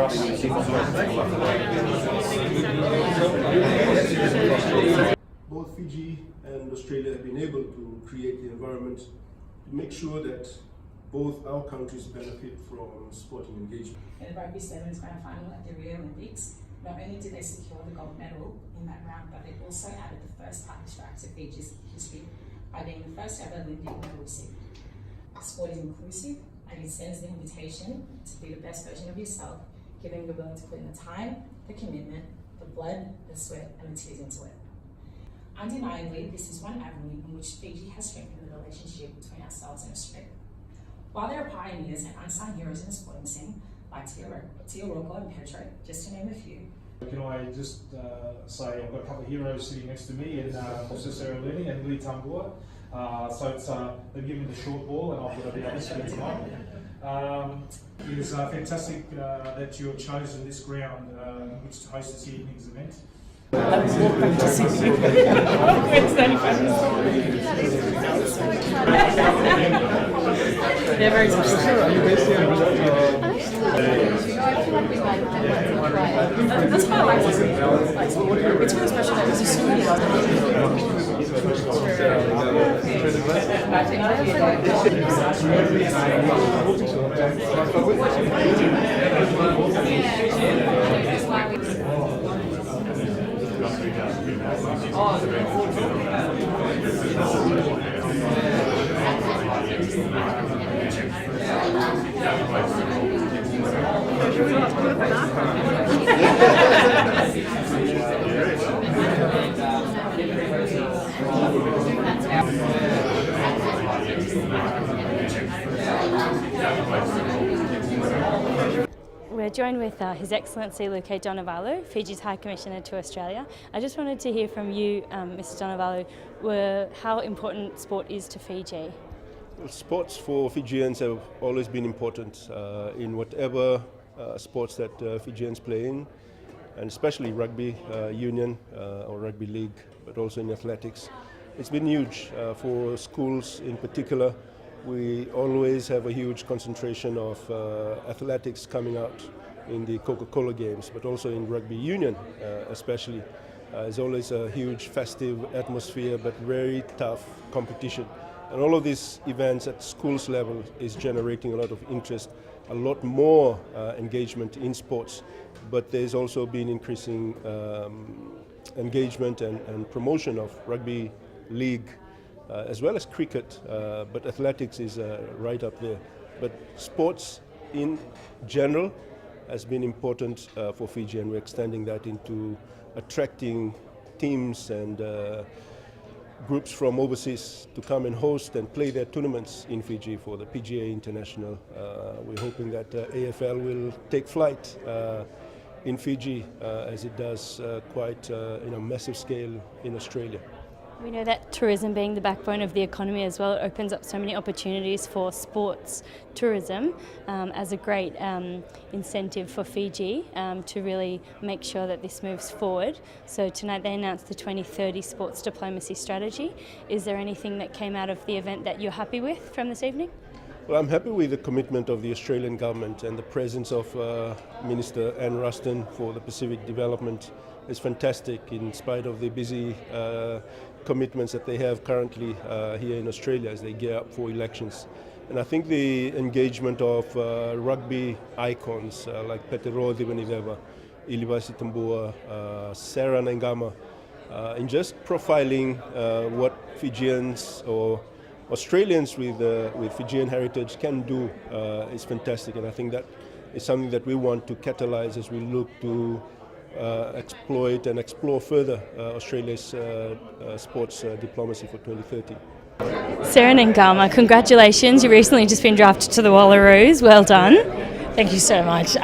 Both Fiji and Australia have been able to create the environment to make sure that both our countries benefit from sporting engagement. In the rugby sevens grand final at the Rio Olympics, not only did they secure the gold medal in that round, but they also added the first title strike to Fiji's history by being the first ever Olympic medal recipient. Sport is inclusive and it sends the invitation to be the best version of yourself, giving you're willing to put in the time, the commitment, the blood, the sweat and the tears into it. Undeniably, this is one avenue in which Fiji has strengthened the relationship between ourselves and Australia. While there are pioneers and unsung heroes in the sporting scene, like Tio Rocco and Petro, just to name a few. Can I just say I've got a couple of heroes sitting next to me in Sarah Looney and Lee Tambua. So it's, they've given me the short ball and I've got to be able to spend tonight. It is fantastic that you have chosen this ground which to host this evening's event. Let's walk back to Sydney. They're very special. That's why I like it. It's really special that it's a studio. We're joined with His Excellency Luke Donavalu, Fiji's High Commissioner to Australia. I just wanted to hear from you, Mr Donavalu, how important sport is to Fiji. Well, sports for Fijians have always been important in whatever sports that Fijians play in, and especially rugby union or rugby league, but also in athletics. It's been huge for schools in particular. We always have a huge concentration of athletics coming out in the Coca-Cola games, but also in rugby union especially. There's always a huge festive atmosphere, but very tough competition. And all of these events at schools level is generating a lot of interest, a lot more engagement in sports, but there's also been increasing engagement and promotion of rugby league as well as cricket, but athletics is right up there. But sports in general has been important for Fiji, and we're extending that into attracting teams and groups from overseas to come and host and play their tournaments in Fiji for the PGA International. We're hoping that AFL will take flight in Fiji as it does quite in a massive scale in Australia. We know that tourism being the backbone of the economy as well, it opens up so many opportunities for sports tourism as a great incentive for Fiji to really make sure that this moves forward. So tonight they announced the 2030 sports diplomacy strategy. Is there anything that came out of the event that you're happy with from this evening? Well, I'm happy with the commitment of the Australian government, and the presence of Minister Anne Ruston for the Pacific Development is fantastic in spite of the busy commitments that they have currently here in Australia as they gear up for elections. And I think the engagement of rugby icons like Petero Divanileva, Ilivasi Tambua, Sarah Nangama, in just profiling what Fijians or Australians with Fijian heritage can do is fantastic, and I think that is something that we want to catalyze as we look to exploit and explore further Australia's sports diplomacy for 2030. Sarah Nangama, congratulations. You've recently just been drafted to the Wallaroos. Well done. Thank you so much.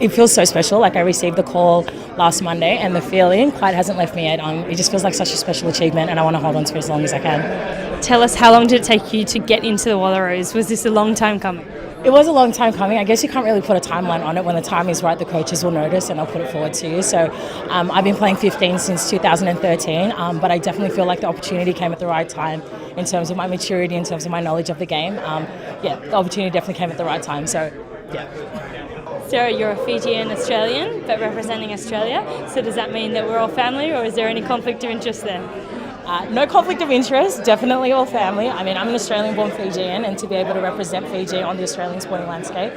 It feels so special. Like, I received the call last Monday and the feeling quite hasn't left me yet. It just feels like such a special achievement, and I want to hold on to it as long as I can. Tell us, how long did it take you to get into the Wallaroos? Was this a long time coming? It was a long time coming. I guess you can't really put a timeline on it. When the time is right, the coaches will notice and I'll put it forward to you. So I've been playing 15 since 2013, but I definitely feel like the opportunity came at the right time in terms of my maturity, in terms of my knowledge of the game. The opportunity definitely came at the right time. So, yeah. Sarah, you're a Fijian Australian, but representing Australia. So does that mean that we're all family, or is there any conflict of interest there? No conflict of interest, definitely all family. I mean, I'm an Australian-born Fijian, and to be able to represent Fiji on the Australian sporting landscape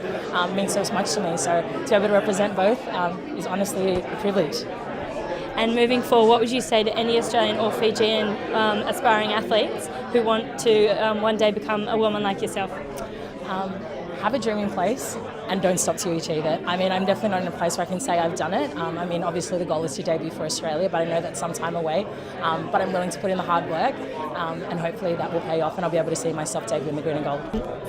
means so much to me. So to be able to represent both is honestly a privilege. And moving forward, what would you say to any Australian or Fijian aspiring athletes who want to one day become a woman like yourself? Have a dream in place and don't stop till you achieve it. I mean, I'm definitely not in a place where I can say I've done it. I mean, obviously the goal is to debut for Australia, but I know that's some time away. But I'm willing to put in the hard work and hopefully that will pay off and I'll be able to see myself debut in the green and gold.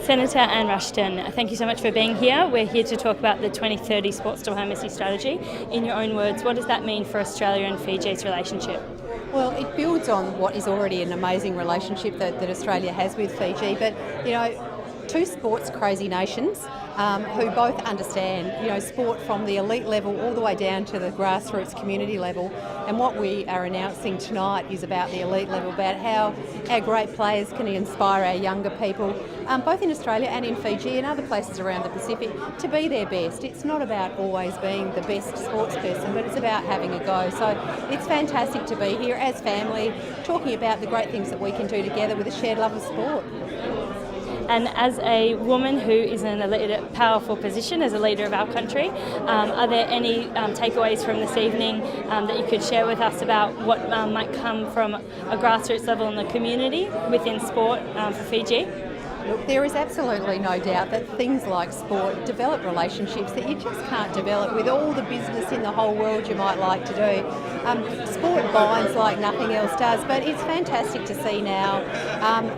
Senator Anne Rushton, thank you so much for being here. We're here to talk about the 2030 sports diplomacy strategy. In your own words, what does that mean for Australia and Fiji's relationship? Well, it builds on what is already an amazing relationship that Australia has with Fiji, but you know, two sports crazy nations who both understand, you know, sport from the elite level all the way down to the grassroots community level. And what we are announcing tonight is about the elite level, about how our great players can inspire our younger people, both in Australia and in Fiji and other places around the Pacific, to be their best. It's not about always being the best sports person, but it's about having a go. So it's fantastic to be here as family, talking about the great things that we can do together with a shared love of sport. And as a woman who is in a powerful position as a leader of our country, are there any takeaways from this evening that you could share with us about what might come from a grassroots level in the community within sport for Fiji? Look, there is absolutely no doubt that things like sport develop relationships that you just can't develop with all the business in the whole world you might like to do. Sport binds like nothing else does, but it's fantastic to see now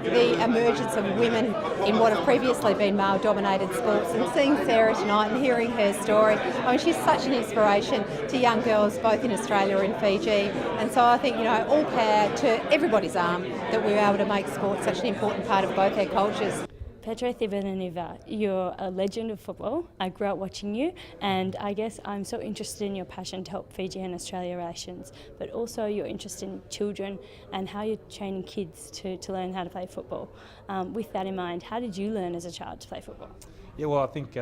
the emergence of women in what have previously been male-dominated sports, and seeing Sarah tonight and hearing her story. I mean, she's such an inspiration to young girls both in Australia and Fiji, and so I think, you know, all power to everybody's arm that we're able to make sport such an important part of both our cultures. Pedro Thibananiva, you're a legend of football. I grew up watching you, and I guess I'm so interested in your passion to help Fiji and Australia relations, but also your interest in children and how you're training kids to learn how to play football. With that in mind, how did you learn as a child to play football? Yeah, well, I think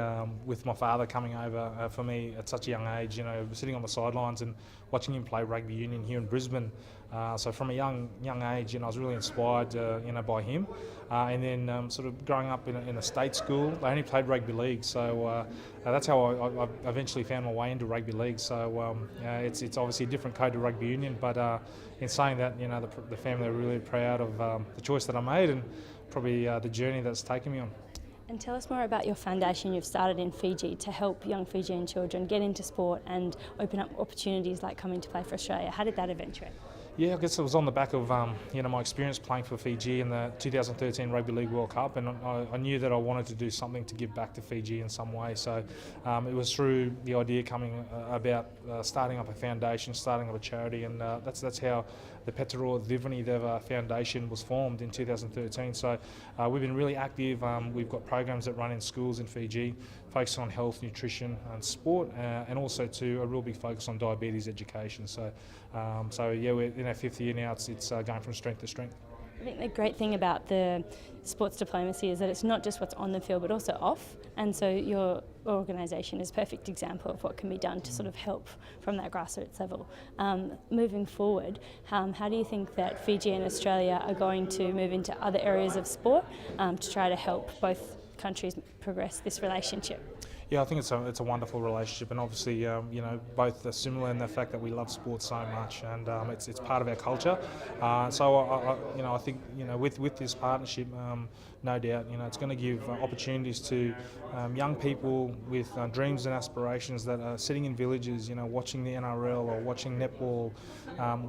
with my father coming over for me at such a young age, you know, sitting on the sidelines and watching him play rugby union here in Brisbane. So from a young age, you know, I was really inspired, you know, by him. And then sort of growing up in a state school, they only played rugby league. So that's how I eventually found my way into rugby league. So it's obviously a different code to rugby union, but in saying that, you know, the family are really proud of the choice that I made and probably the journey that's taken me on. And tell us more about your foundation you've started in Fiji to help young Fijian children get into sport and open up opportunities like coming to play for Australia. How did that eventuate? Yeah, I guess it was on the back of you know, my experience playing for Fiji in the 2013 Rugby League World Cup, and I knew that I wanted to do something to give back to Fiji in some way. So it was through the idea coming about starting up a foundation, starting up a charity, and that's how the Petero Thibananiva Foundation was formed in 2013. So we've been really active. We've got programs that run in schools in Fiji, focused on health, nutrition and sport, and also to a real big focus on diabetes education. So yeah, we're in our 5th year now. It's going from strength to strength. I think the great thing about the sports diplomacy is that it's not just what's on the field but also off, and so your organisation is a perfect example of what can be done to sort of help from that grassroots level. Moving forward, how do you think that Fiji and Australia are going to move into other areas of sport to try to help both countries progress this relationship? Yeah, I think it's a wonderful relationship, and obviously, you know, both are similar in the fact that we love sport so much, and it's part of our culture. So you know, I think, you know, with this partnership, no doubt, you know, it's going to give opportunities to young people with dreams and aspirations that are sitting in villages, you know, watching the NRL or watching netball,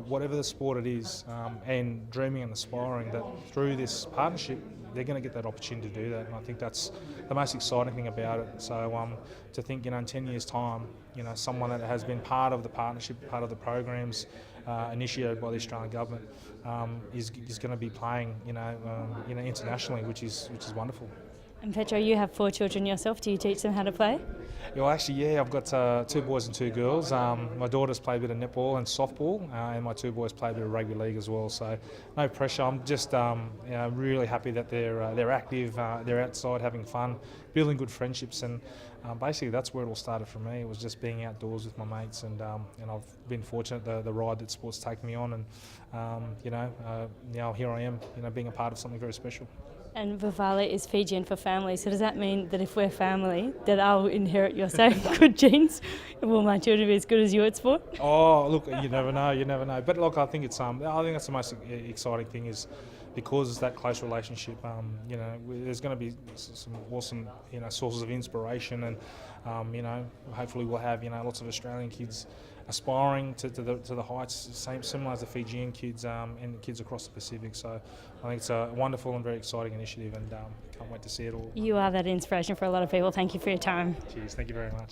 whatever the sport it is, and dreaming and aspiring that through this partnership they're going to get that opportunity to do that, and I think that's the most exciting thing about it. So to think, you know, in 10 years' time, you know, someone that has been part of the partnership, part of the programs initiated by the Australian government, is going to be playing, you know, internationally, which is wonderful. And Petro, you have 4 children yourself. Do you teach them how to play? Well, actually, yeah, I've got 2 boys and 2 girls. My daughters play a bit of netball and softball, and my 2 boys play a bit of rugby league as well. So, no pressure. I'm just really happy that they're active, they're outside having fun, building good friendships, and basically that's where it all started for me. It was just being outdoors with my mates, and I've been fortunate the ride that sport's taken me on, and now here I am, being a part of something very special. And Vivala is Fijian for family, so does that mean that if we're family, that I'll inherit your same good genes? Will my children be as good as you at sport? Oh, look, you never know. But look, I think that's the most exciting thing is because it's that close relationship. There's going to be some awesome, sources of inspiration, and hopefully we'll have lots of Australian kids aspiring to the heights, similar as the Fijian kids and kids across the Pacific. So I think it's a wonderful and very exciting initiative, and can't wait to see it all. You are that inspiration for a lot of people. Thank you for your time. Cheers, thank you very much.